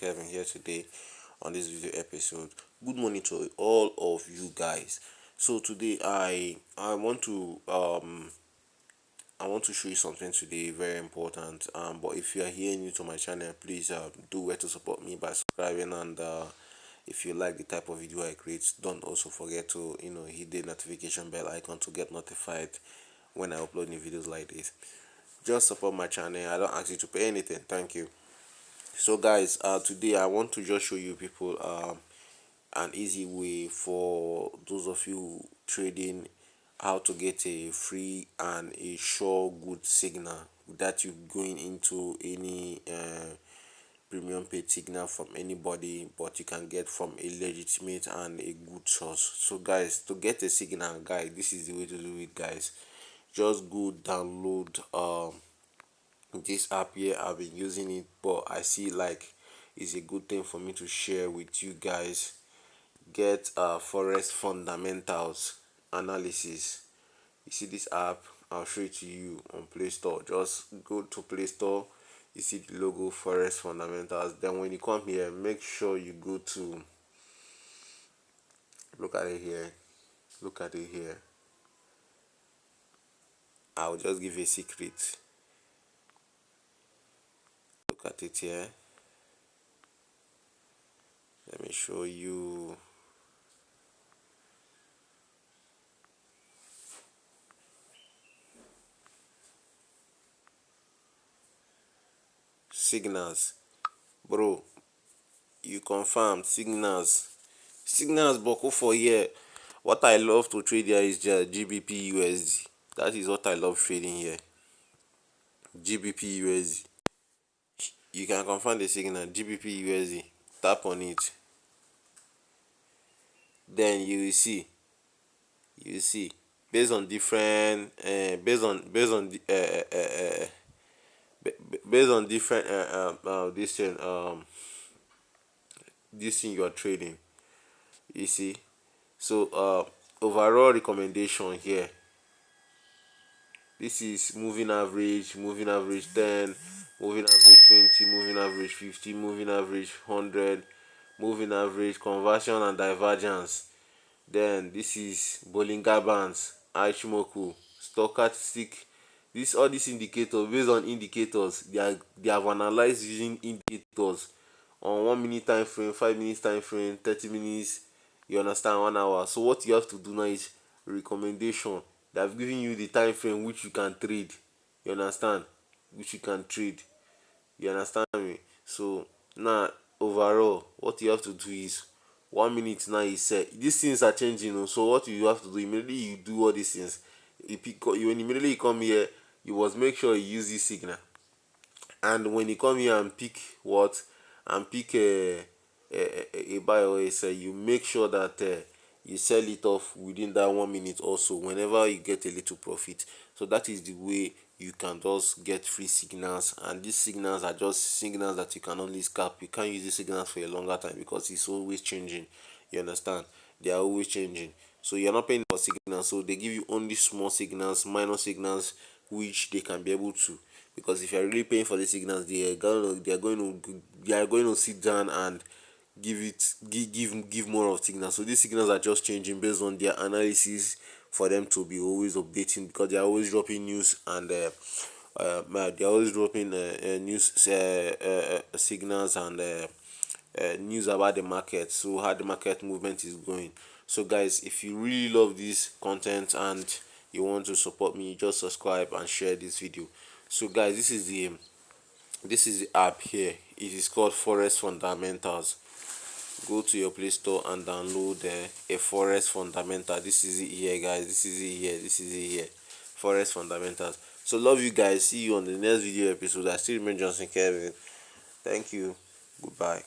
Kevin here today on this video episode. Good morning to all of you guys. So today I want to show you something today very important. But if you are here new to my channel, please do where to support me by subscribing, and if you like the type of video I create, don't also forget to hit the notification bell icon to get notified when I upload new videos like this. Just support my channel. I don't ask you to pay anything. Thank you. So guys, today I want to just show you people an easy way for those of you trading, how to get a free and a sure good signal that you going into any premium paid signal from anybody, but you can get from a legitimate and a good source. So guys, to get a signal, guys, this is the way to do it, guys. Just go download this app here. I've been using it, but I see like it's a good thing for me to share with you guys. Get forex fundamentals analysis. You see this app, I'll show it to you on Play Store. Just go to Play Store, you see the logo forex fundamentals. Then when you come here, make sure you go to, look at it here, look at it here. I'll just give you a secret. Look at it here. Let me show you. Signals, bro, you confirm signals buckle for here. What I love to trade here is just GBP USD. That is what I love trading here. GBP USD. You can confirm the signal GBP USD. Tap on it. Then you will see based on different based on different this thing you are trading. You see, so overall recommendation here, this is moving average 10, moving average 20, moving average 50, moving average 100, moving average conversion and divergence. Then this is Bollinger Bands, Ichimoku, stochastic. This all these indicators, based on indicators, they have analyzed using indicators on 1 minute time frame, 5 minutes time frame, 30 minutes. You understand, 1 hour. So what you have to do now is recommendation. They have given you the time frame which you can trade. You understand, which you can trade. You understand me? So now overall, what you have to do is 1 minute now is set. These things are changing, so what you have to do immediately, you do all these things. When immediately you come here, you must make sure you use this signal. And when you come here and pick a buy or a sell, you make sure that you sell it off within that 1 minute also, whenever you get a little profit. So that is the way you can just get free signals, and these signals are just signals that you can only scalp. You can't use these signals for a longer time because it's always changing. You understand, they are always changing. So you're not paying for signals, so they give you only small signals, minor signals, which they can be able to. Because if you're really paying for the signals, they are going to sit down and give more of signals. So these signals are just changing based on their analysis for them to be always updating, because they are always dropping news, and they are always dropping news signals, and news about the market, so how the market movement is going. So guys, if you really love this content and you want to support me, just subscribe and share this video. So guys, this is the app here. It is called Forex Fundamentals. Go to your Play Store and download a Forex Fundamental. This is it here, guys. This is it here. Forex Fundamentals. So love you guys. See you on the next video episode. I still remain Johnson Kevin. Thank you. Goodbye.